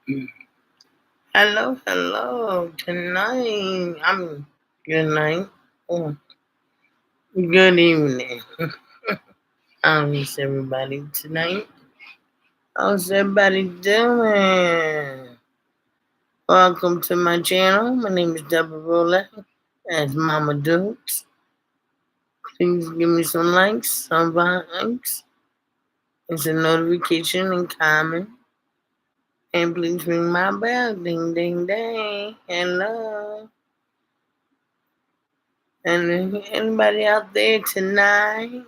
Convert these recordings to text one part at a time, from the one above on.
Hello, hello. Tonight, good night. Oh, good evening. How's everybody tonight? How's everybody doing? Welcome to my channel. My name is Deborah Roulette. As Mama Dukes. Please give me some likes, some likes, and some notification and comment. And please ring my bell. Ding, ding, ding. Hello. And anybody out there tonight?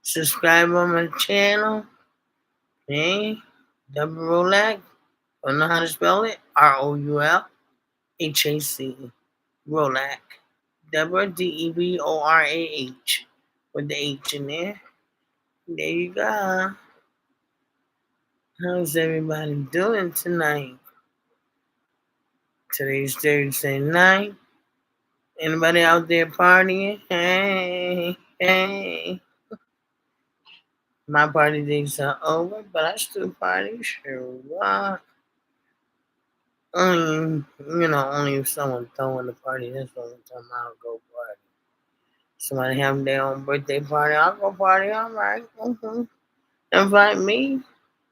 Subscribe on my channel. Hey, Deborah Rolac. Don't know how to spell it? Roulhac. Rolac. Deborah Deborah with the H in there. There you go. How's everybody doing tonight? Today's Thursday night. Anybody out there partying? Hey, hey. My party days are over, but I still party. Sure, what? Only if someone throwing the party. That's the only time I'll go party. Somebody have their own birthday party, I'll go party. All right. Invite me.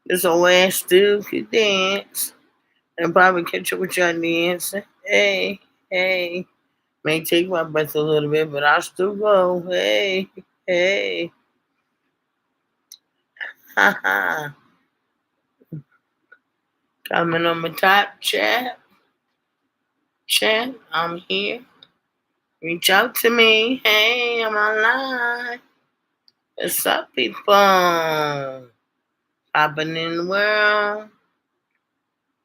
This old ass still could dance. And probably catch up with y'all dancing. Hey, hey. May take my breath a little bit, but I'll still go. Hey, hey. Ha ha. Coming on my top chat. Chat, I'm here. Reach out to me. Hey, I'm online. What's up, people? Popping in the world.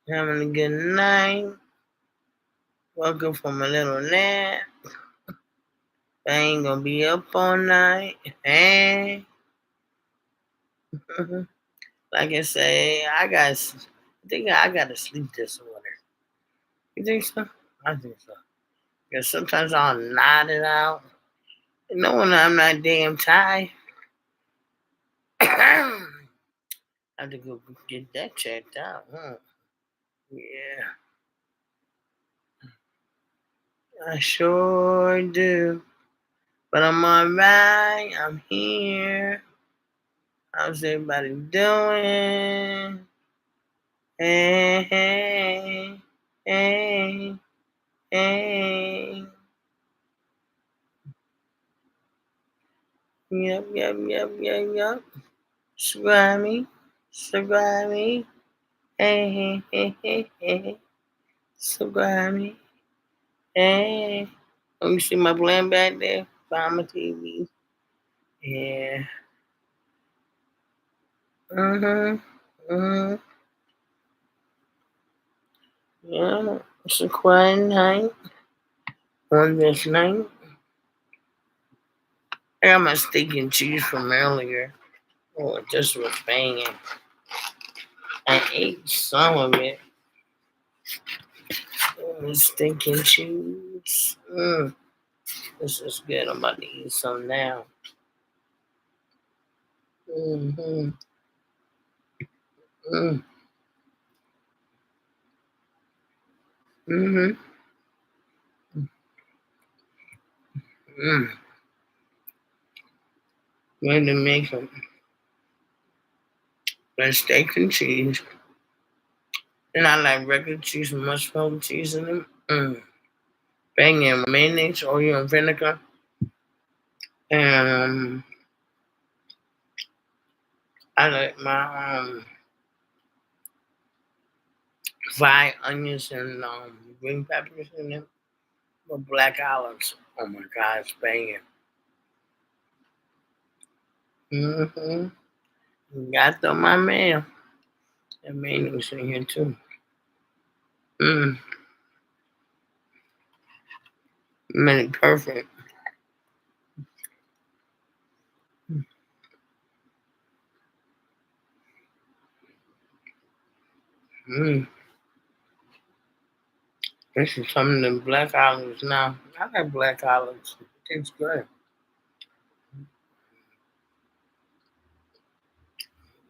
Having a good night. Welcome from a little nap. I ain't gonna be up all night. Hey. Like I say, I think I got a sleep disorder. You think so? I think so. Because sometimes I'll nod it out. Knowing I'm not damn tired. I have to go get that checked out. Huh? Yeah, I sure do. But I'm alright. I'm here. How's everybody doing? Hey, hey, hey, hey. Yep. Subscribe me. Hey. Subscribe me. Hey. Oh, you see my plan back there? Find my TV. Yeah. Mm-hmm. Mm-hmm. Yeah. It's a quiet night. On this night, I got my steak and cheese from earlier. Oh, it just was banging. I ate some of it. Oh, steak and cheese. This is good. I'm about to eat some now. Mm-hmm. Mm. Mm-hmm. Mm. Going to make some steak and cheese. And I like regular cheese and mozzarella cheese in them. Banging mayonnaise, oil, and vinegar. And I like my fried onions and green peppers in them with black olives. Oh my God, it's banging. Got them my mail. And mayonnaise in here too. Mm. Made it perfect. Mm. This is some of the black olives now. I like black olives. It tastes good.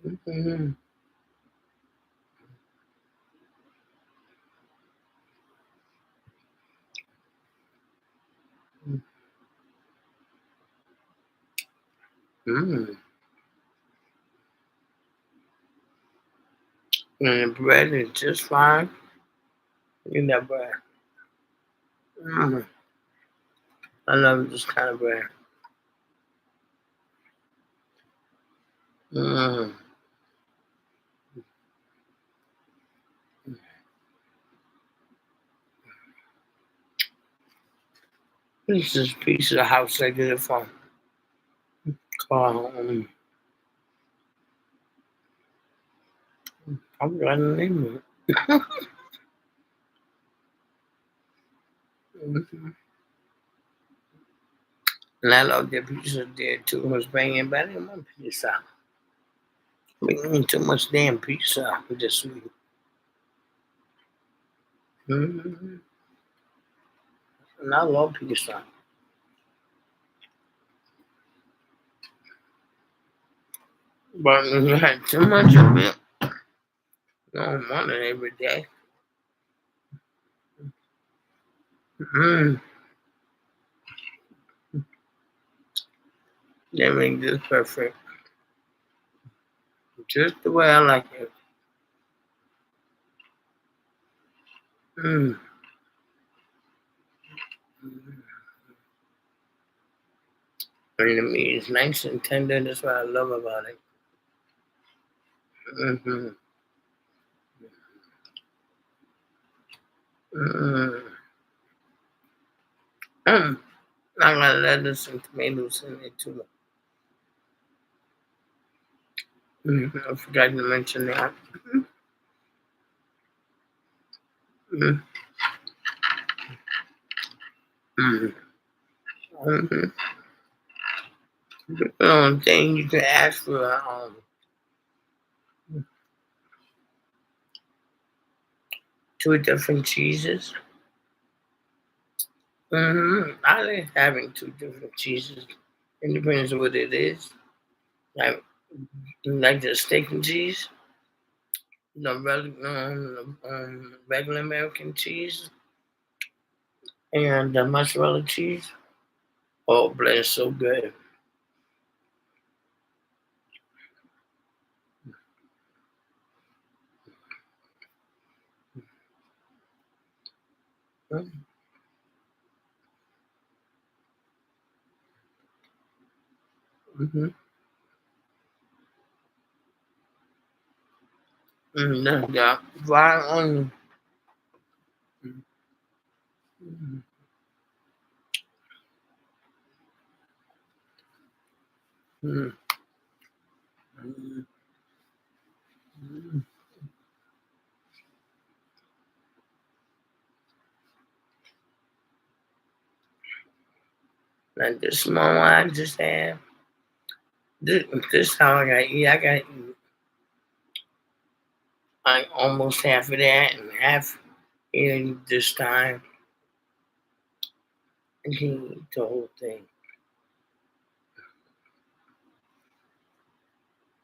Mm-hmm. Mm. And the bread is just fine. You that bread. Mm. I love this kind of bread. Mm. This is a piece of the house I get it from. Called, I'm trying to name it. Mhm. And I love the pizza there too. Was banging, but I didn't want pizza. We eating too much damn pizza this week. Mm-hmm. And I love pizza. But when you had too much of it, you don't want it every day. Mm. They make this perfect. Just the way I like it. Mm. And the meat is nice and tender. That's what I love about it. Mm-hmm. Mm. Mm. I got lettuce and tomatoes in it too. I forgot to mention that. Mm. Mm. Mm-hmm. Thing you can ask for two different cheeses. I like having two different cheeses. It depends on what it is. Like the steak and cheese, regular American cheese, and the mozzarella cheese. Oh, bless, so good. Mm-hmm. The fried onion. Mm-hmm. Mm-hmm. Like the small one I just had. This how I got to eat. I got to eat like almost half of that and half in this time. I can't eat the whole thing.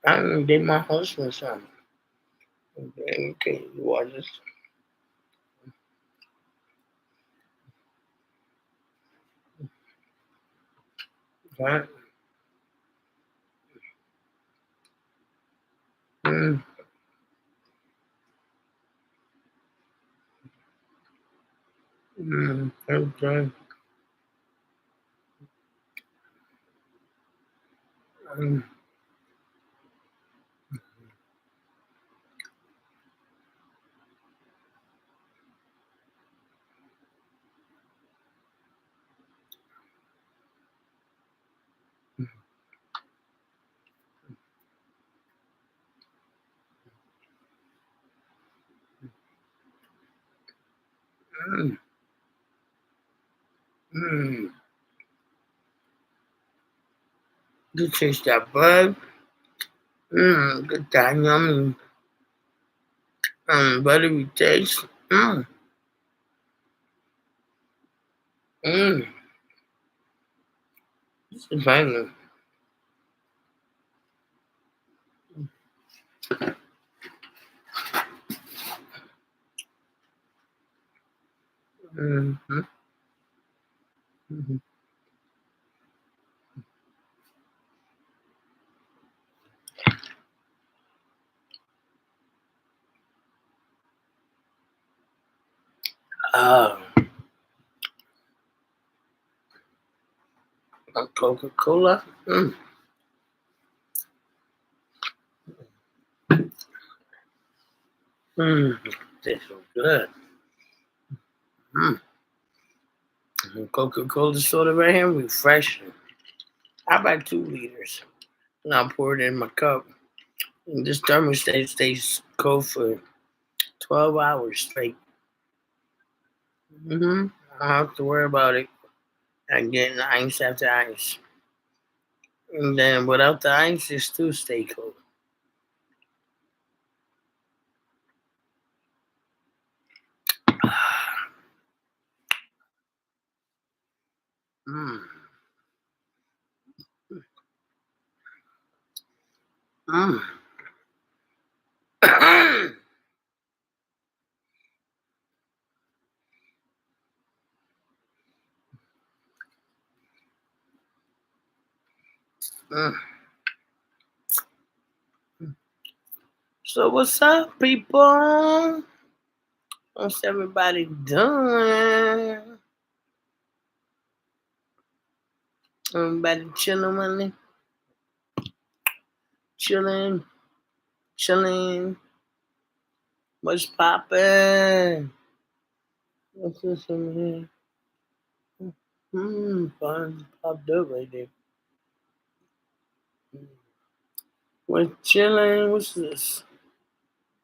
I even did my husband something. Okay, okay, you watch this. Right? Mm, okay. Mm, mm, mm. You taste that bud? Good that yummy, buttery taste. Mm. It's a banger. Mm-hmm. Mm-hmm. Coca-Cola. Tastes so good. Coca-Cola soda right here, refreshing. I buy 2 liters and I pour it in my cup. And this thermostat stays cold for 12 hours straight. I don't have to worry about it. I'm getting ice after ice. And then without the ice, it still stay cold. Mm. Mm. Mm. So what's up, people? What's everybody doing? Everybody chilling, money? Chilling, chilling. What's poppin'? What's this in here? Fun popped up right there. We're chilling. What's this?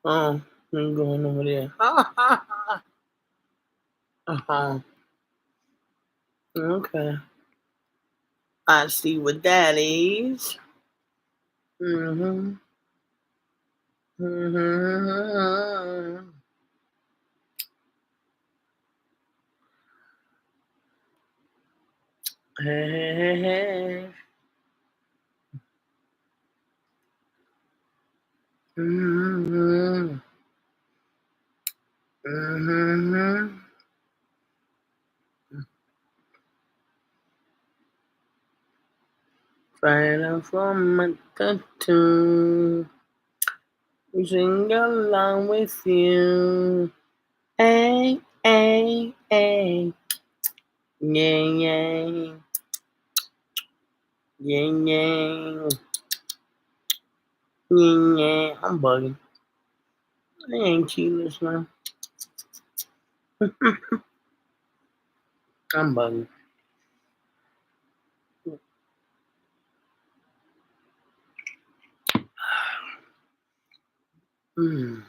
Oh, I'm going over there. Okay. I see what that is. Mm-hmm. Mm-hmm. Hey. Mm-hmm. Mm-hmm. Right from my tattoo. Sing along with you. Hey, hey, hey. Yeah, yeah. Yeah, yeah. Yeah, yeah. I'm bugging. I ain't keyless now. I'm bugging. Mm.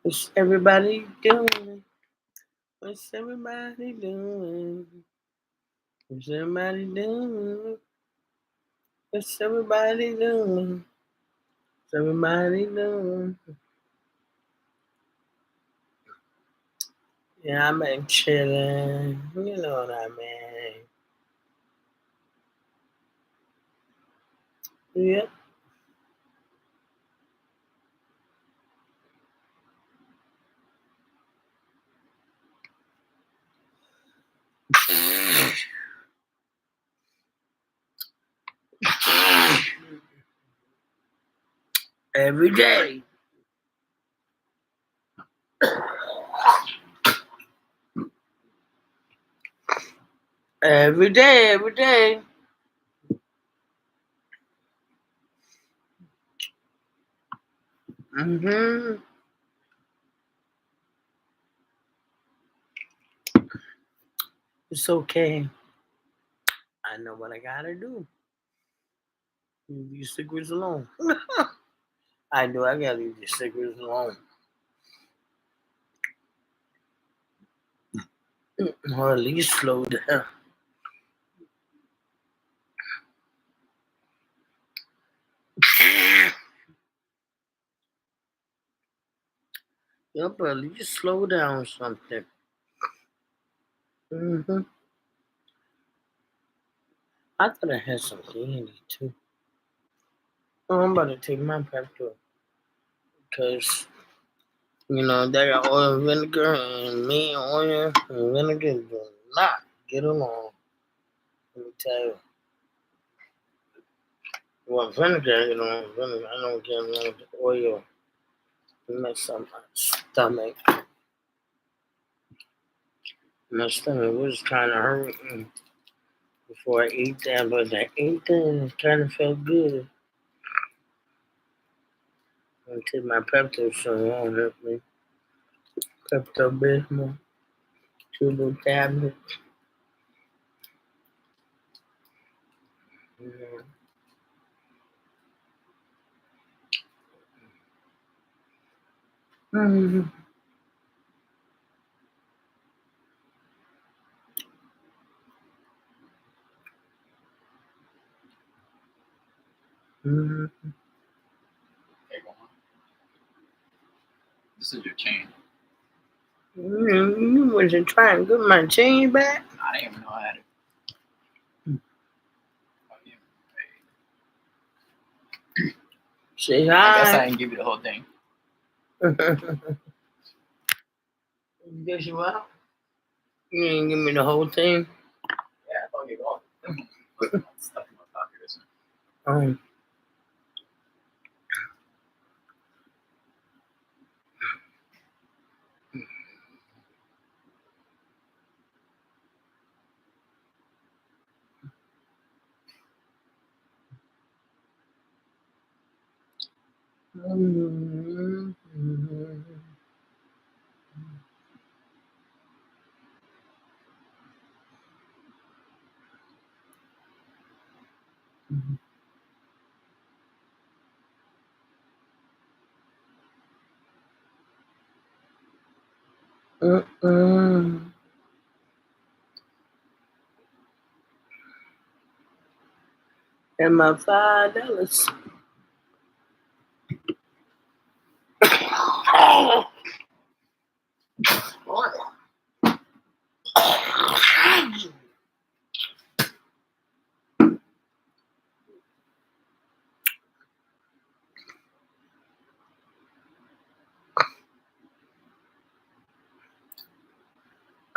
What's everybody doing? What's everybody doing? What's everybody doing? What's everybody doing? What's everybody doing? Yeah, I've been chilling. You know what I mean. Yep. Every day. Every day, every day. Mm-hmm. It's okay. I know what I gotta do. Leave these cigarettes alone. I do. I gotta leave these cigarettes alone. Or at least slow down. Yep, at least slow down or something. Mm-hmm. I thought I had some candy too. Oh, I'm about to take my Pepto because they got oil and vinegar, and me and oil and vinegar do not get along. Let me tell you. Well, vinegar, vinegar, I don't get along with oil. Mess up my stomach. My stomach was kind of hurting before I ate that, but I ate that and it kind of felt good. Until my Pepto won't help me. Pepto Bismol, 2 little tablets. Yeah. Mm-hmm. Mm-hmm. Hey, go on. This is your chain. You wasn't trying to get my chain back? I didn't even know I had it. Oh, yeah. Say I guess I hi. didn't give you the whole thing. Guess what? You didn't give me the whole thing. Yeah, I thought you all. Stuff in my pocket, isn't it? Um, mm-hmm. Mm-mm. And my $5.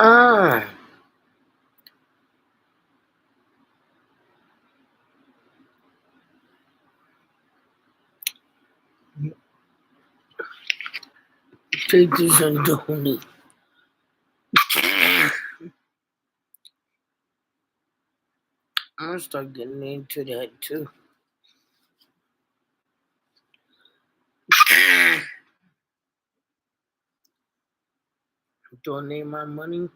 Ah, take this and donate. I'm gonna start getting into that too. Donate my money.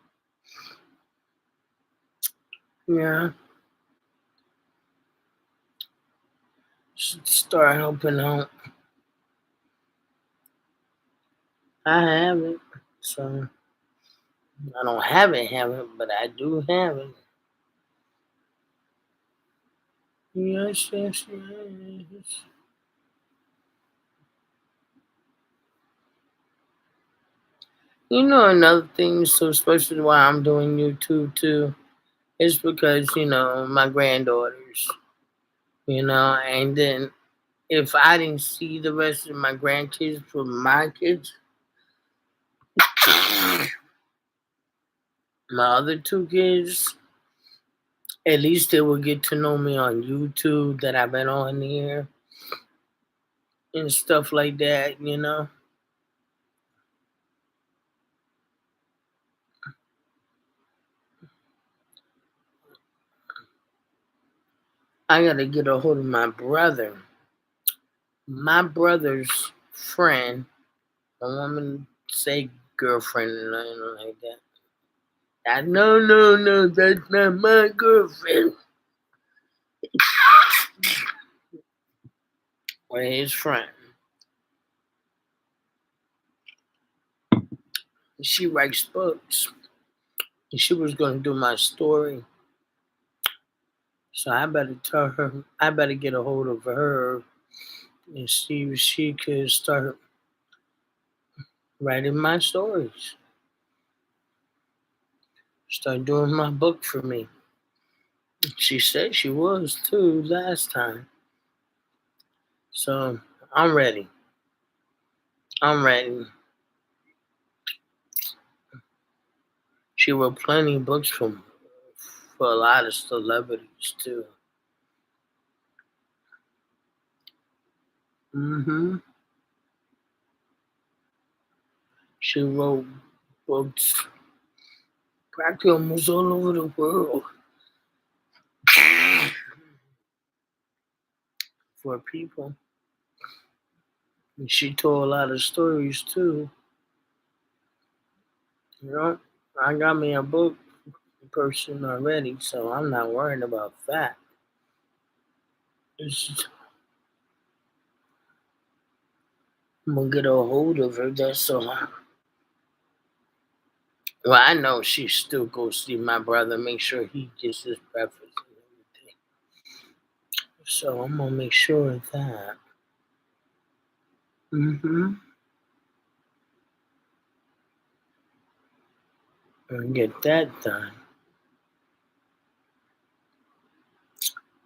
Yeah. Should start helping out. I have it. So I don't have it, but I do have it. Yes, yes, yes. You know another thing, so especially why I'm doing YouTube too, is because, my granddaughters, and then if I didn't see the rest of my grandkids from my kids, my other 2 kids, at least they will get to know me on YouTube that I've been on here and stuff like that. I gotta get a hold of my brother. My brother's friend, a woman say girlfriend and nothing like that. No, no, no, that's not my girlfriend. Or his friend. She writes books. And she was gonna do my story. So I better get a hold of her and see if she could start writing my stories. Start doing my book for me. She said she was too last time. So I'm ready. I'm ready. She wrote plenty of books for a lot of celebrities too. Hmm. She wrote books practically almost all over the world for people. And she told a lot of stories too. You know, I got me a book person already, so I'm not worried about that. It's just, I'm gonna get a hold of her. That's all. Well, I know she still goes see my brother, make sure he gets his breakfast and everything. So I'm gonna make sure of that. And get that done.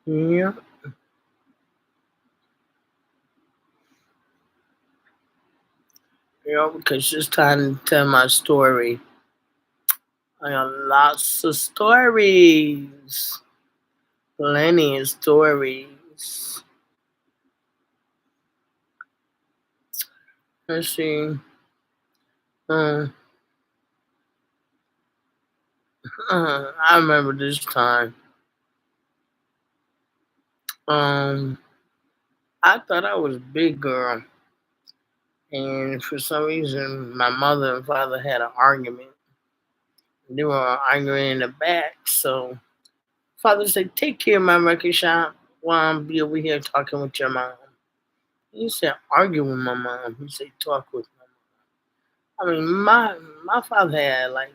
Yeah. Because it's time to tell my story. I got lots of stories. Plenty of stories. Let's see. Uh, I remember this time. Um, I thought I was a big girl, and for some reason, my mother and father had an argument. They were arguing in the back, so father said, "Take care of my record shop while I'm be over here talking with your mom." He said, "Argue with my mom." He said, "Talk with my mom." I mean, my father had like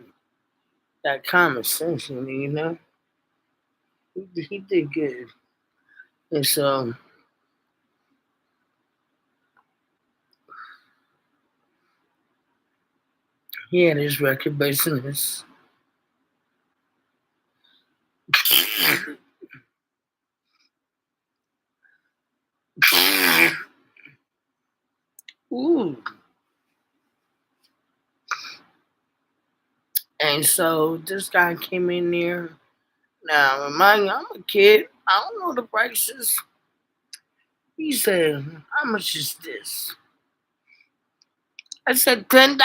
that common sense, you know. He did good, and so he had his record business. Ooh. And so this guy came in there. Now, mind you, I'm a kid. I don't know the prices. He said, "How much is this?" I said, $10.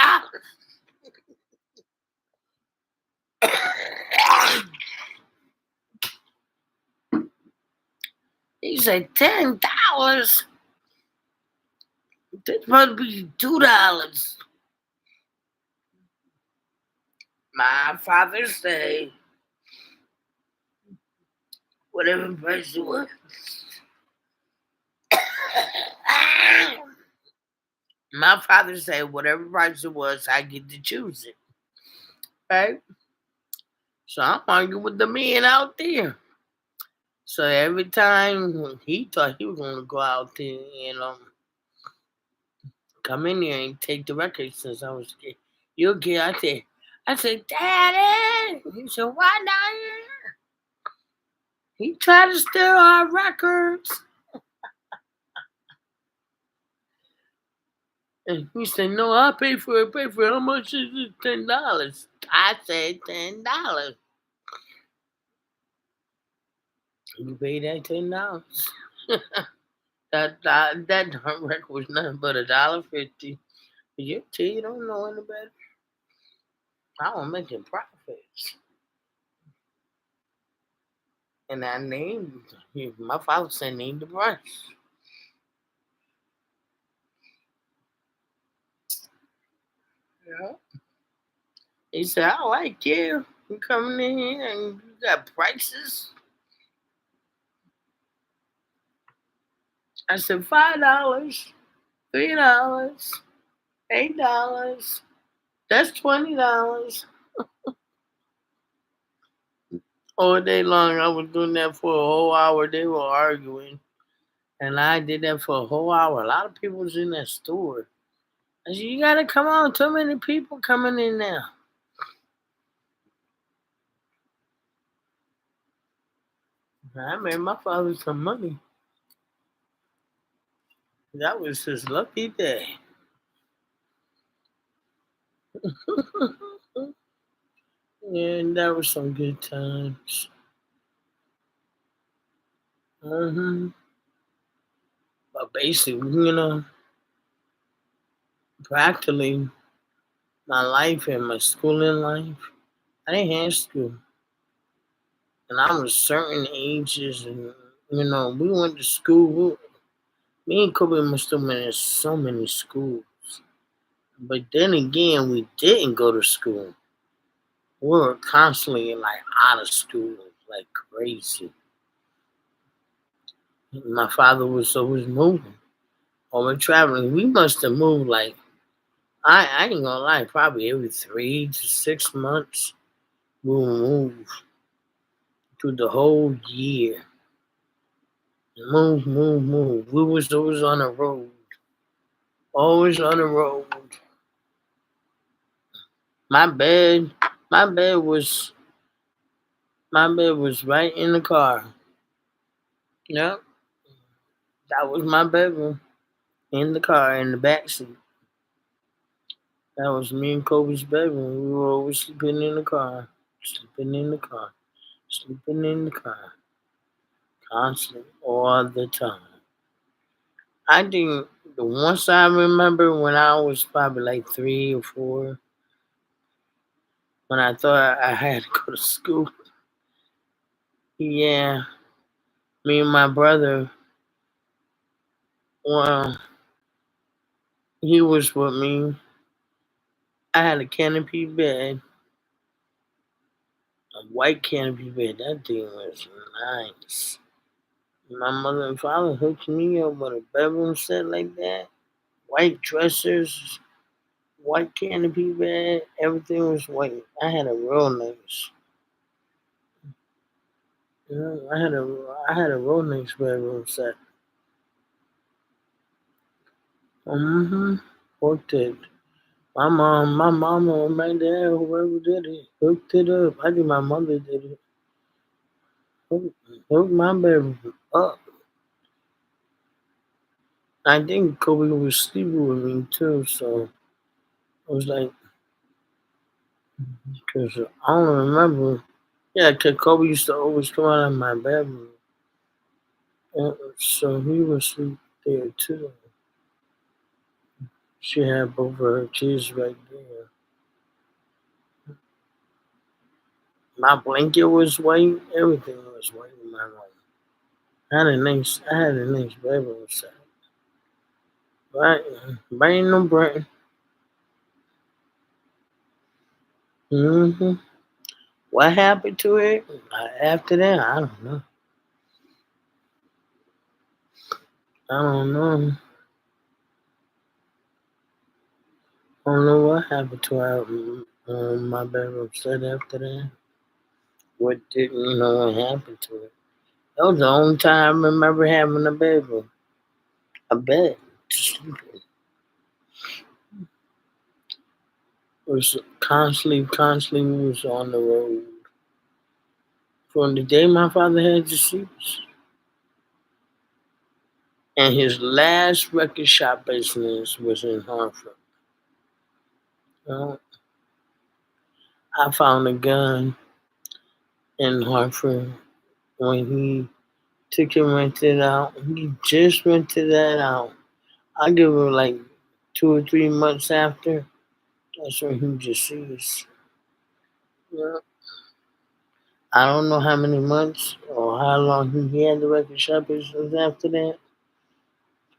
He said, $10. This must be $2. My father said, whatever price it was. My father said, whatever price it was, I get to choose it. Right? So I'm arguing with the man out there. So every time he thought he was gonna go out there and come in here and take the record since I was a kid. You okay? I said, "Daddy." He said, "Why not here?" He tried to steal our records. And he said, "No, I'll pay for it, pay for it. How much is it? $10. I said $10. You pay that $10. That record was nothing but $1.50. You tell you don't know any better. I was making profits. And I named my father said name the price. Yeah. He said, "I like you. You coming in here and you got prices." I said $5, $3, $8. That's $20. All day long I was doing that for a whole hour. They were arguing. And I did that for a whole hour. A lot of people was in that store. I said, "You gotta come on, too many people coming in now." I made my father some money. That was his lucky day. And that was some good times. But basically, practically, my life and my schooling life, I didn't have school. And I was certain ages, and we went to school. Me and Kobe must have been in so many schools. But then again, we didn't go to school. We were constantly like out of school, like crazy. My father was always moving or we're traveling. We must have moved like I ain't gonna lie, probably every 3 to 6 months we'll move through the whole year. Move, move, move. We was always on the road. Always on the road. My bed, my bed was my bed was right in the car. Yep, that was my bedroom in the car in the back seat. That was me and Kobe's bedroom. We were always sleeping in the car, sleeping in the car, sleeping in the car, constantly, all the time. I think the once I remember when I was probably like 3 or 4, when I thought I had to go to school. Yeah, me and my brother, well, he was with me. I had a canopy bed, a white canopy bed. That thing was nice. My mother and father hooked me up with a bedroom set like that. White dressers, white canopy bed, everything was white. I had a real nice. I had a real nice bedroom set. Mm-hmm. Hooked it. My mama, or my dad, whoever did it, hooked it up. I think my mother did it. Hooked my bedroom up. I think Kobe was sleeping with me too, so I was like, because I don't remember. Yeah, because Kobe used to always come out of my bedroom. So he was asleep there too. She had both of her kids right there. My blanket was white. Everything was white in my room. I had a nice bedroom set. Right, right in the brain. Hmm. What happened to it after that? I don't know. I don't know. I don't know what happened to my bedroom set after that. What didn't know what happened to it? That was the only time I remember having a bedroom, a bed to sleep in. It was constantly was on the road. From the day my father had deceased, and his last record shop business was in Hartford. Uh, I found a gun in Hartford when he took and rented out. He just rented that out. I give him like 2 or 3 months after. That's when he deceased. Yeah. I don't know how many months or how long he had the record shop business after that.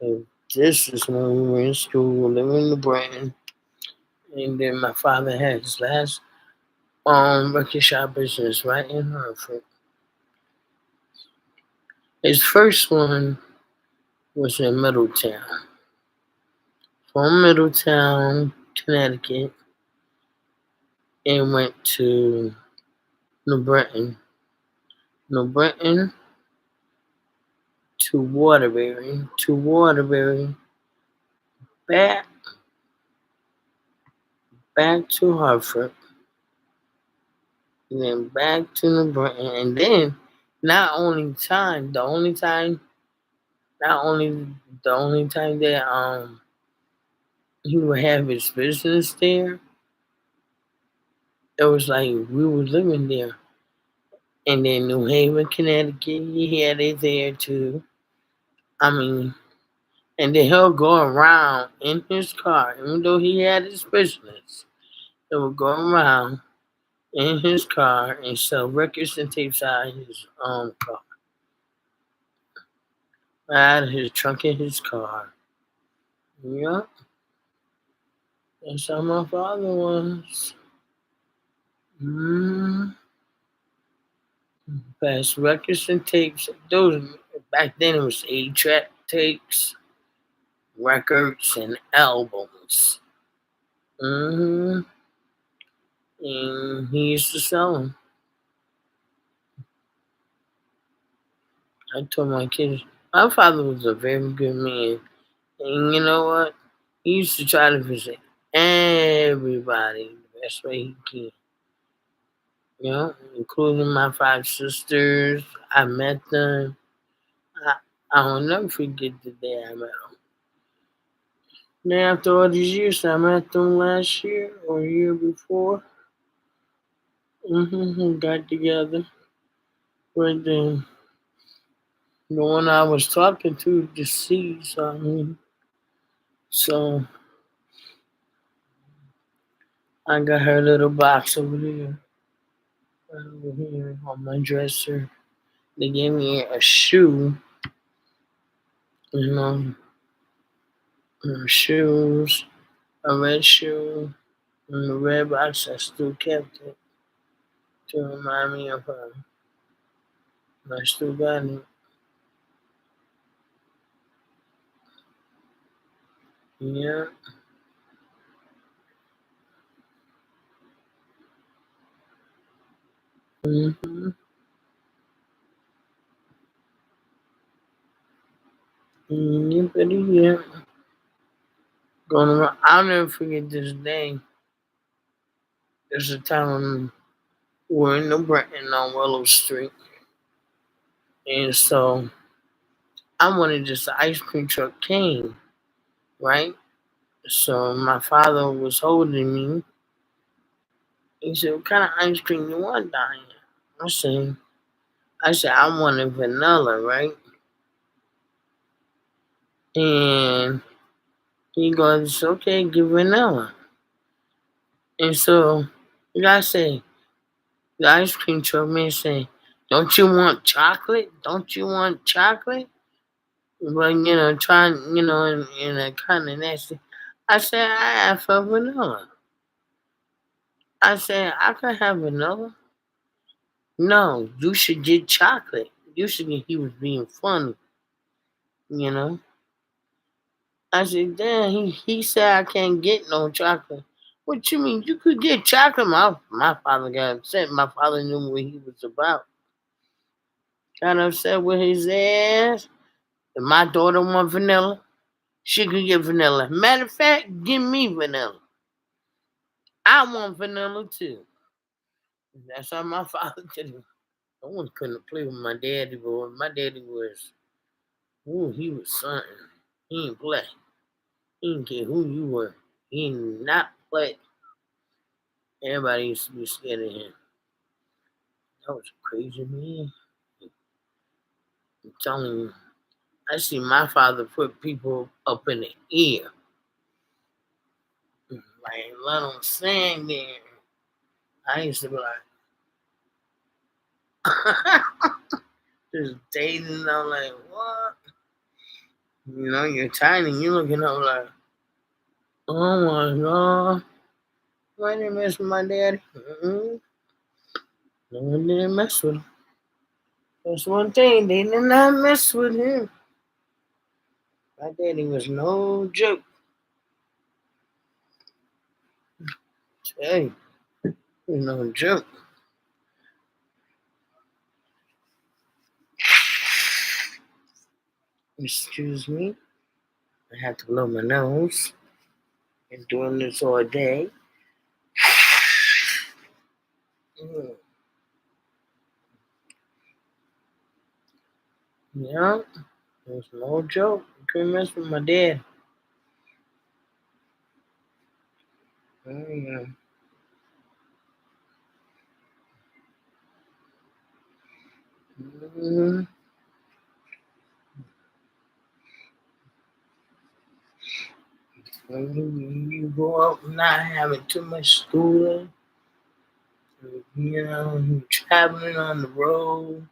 So this is when we were in school, living in the brand, and then my father had his last record shop business right in Hartford. His first one was in Middletown. From Middletown, Connecticut, and went to New Britain. New Britain to Waterbury, back back to Hartford, and then back to New Britain, and then not only time, not only the only time that he would have his business there, it was like we were living there. And then New Haven, Connecticut, he had it there too. I mean, and then he'll go around in his car, even though he had his business. They would go around in his car and sell records and tapes out of his car, out of his trunk in his car. Yep, that's how my father was. Mm. Past records and tapes. Those back then it was 8-track tapes, records, and albums. hmm And he used to sell them. I told my kids, my father was a very good man. And you know what? He used to try to visit everybody the best way he can. You know, including my 5 sisters. I met them. I, I will never forget the day I met them. Then after all these years, I met them last year or year before. We got together with the one I was talking to, deceased. So I got her little box over there, right over here on my dresser. They gave me a shoe, you know, shoes, a red shoe, and the red box. I still kept it to remind me of her. I still got it. Yeah. Mm-hmm. Yeah. Going around. I'll never forget this day. There's a time we're in the Brenton on Willow Street. And so I wanted this ice cream truck came, right? So my father was holding me. He said, "What kind of ice cream you want, Diane?" I said, I wanted vanilla, right? And he goes, "Okay, give vanilla." And so the guy said, the ice cream truck man said, "Don't you want chocolate? Don't you want chocolate?" But trying, in a kind of nasty. I said, "I asked for vanilla." I said, "I could have vanilla." No, you should get chocolate. You should get. He was being funny, you know. I said, "Damn." He said I can't get no chocolate. What you mean? You could get chocolate. My father got upset. My father knew what he was about. Got upset with his ass. If my daughter want vanilla, she could get vanilla. Matter of fact, give me vanilla. I want vanilla too. That's how my father did it. No one couldn't play with my daddy, boy. My daddy was, ooh, he was something. He ain't play. He didn't care who you were. He did not play. Everybody used to be scared of him. That was a crazy man. I'm telling you, I see my father put people up in the air. Like, let them stand there. I used to be like, just dating. I'm like, what? You're tiny. You're looking up like, oh my god. Why didn't mess with my daddy? No one didn't mess with him. That's one thing. They did not mess with him. My daddy was no joke. Hey, he was no joke. Excuse me. I have to blow my nose. Been doing this all day. Mm, Yeah, it was no joke. You couldn't mess with my dad. Yeah. Mhm. When you grow up not having too much schooling, you're traveling on the road,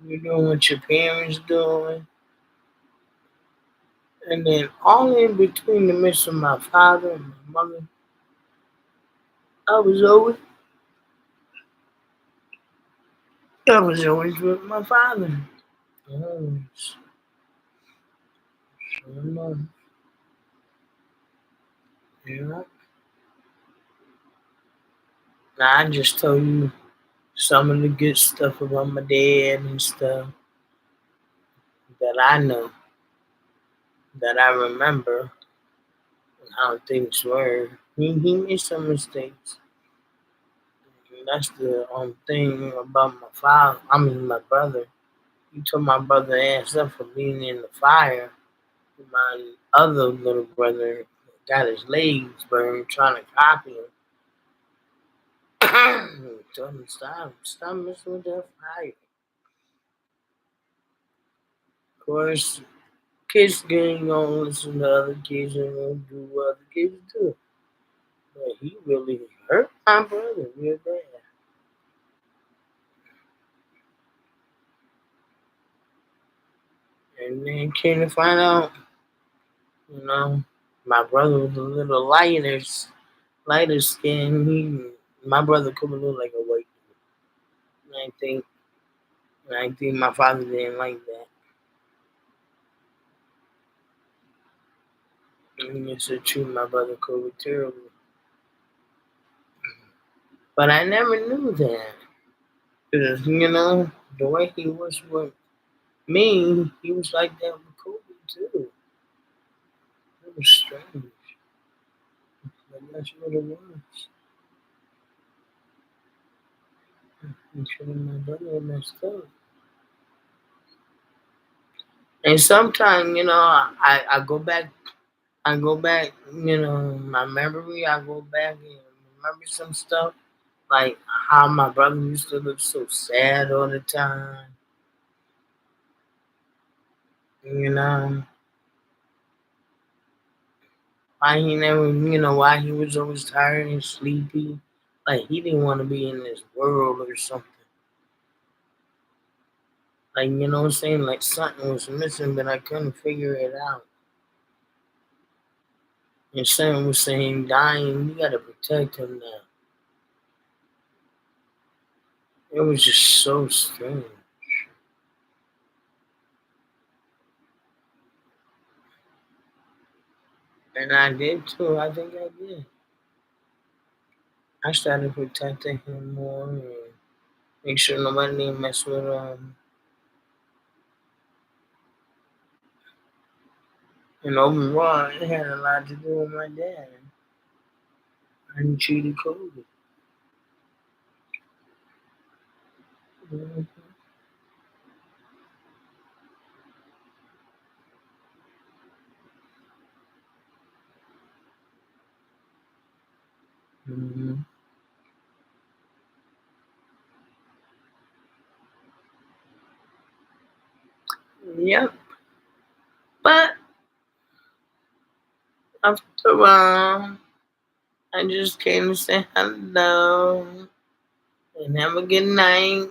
you're doing what your parents doing, and then all in between the midst of my father and my mother, I was always I was always with my father. Always. So, you know. Now I just told you some of the good stuff about my dad and stuff that I know, that I remember and how things were. He made some mistakes. And that's the thing about my father. I mean, my brother. He told my brother ass up for being in the fire. My other little brother got his legs burned trying to copy him. Told him stop messing with that fire. Of course, kids ain't gonna listen to other kids and gonna do what other kids do. But he really hurt my brother real bad. And then came to find out, you know, my brother was a little lighter skin. My brother could look like a white dude. And I think my father didn't like that. And it's so true, my brother could be terrible. But I never knew that. Because, the way he was with me, he was like that with Kobe too. It was strange. But that's what it was. And sure my brother messed up. And sometimes, I go back, my memory, I go back and remember some stuff. Like how my brother used to look so sad all the time. You know, why he was always tired and sleepy. Like he didn't want to be in this world or something. Like, what I'm saying? Like something was missing, but I couldn't figure it out. And something was saying, dying, you gotta protect him now. It was just so strange. And I did too. I think I did. I started protecting him more and make sure nobody didn't mess with him. And overall, it had a lot to do with my dad. I treated Kobe. Mm-hmm. Mm-hmm. Yep. But after a while, I just came to say hello and have a good night.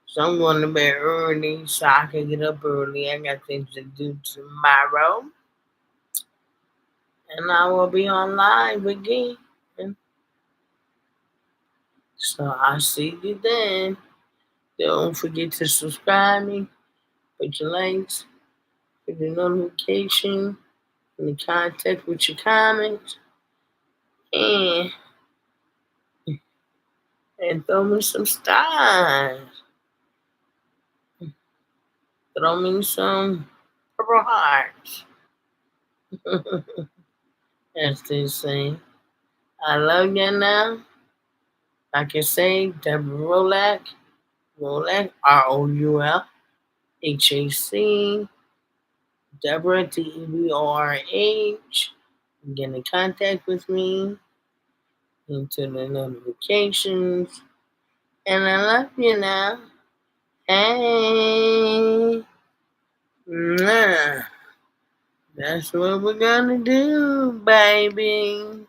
So I'm going to bed early so I can get up early. I got things to do tomorrow. And I will be on live again. So I'll see you then. Don't forget to subscribe me, put your likes, put your notification, and the contact with your comments, and throw me some stars. Throw me some purple hearts. As they say. I love you now. I can say Deborah Roulac, ROULHAC, Deborah, DEBORH. Get in contact with me into the notifications. And I love you now. Hey. Mwah. That's what we're gonna do, baby.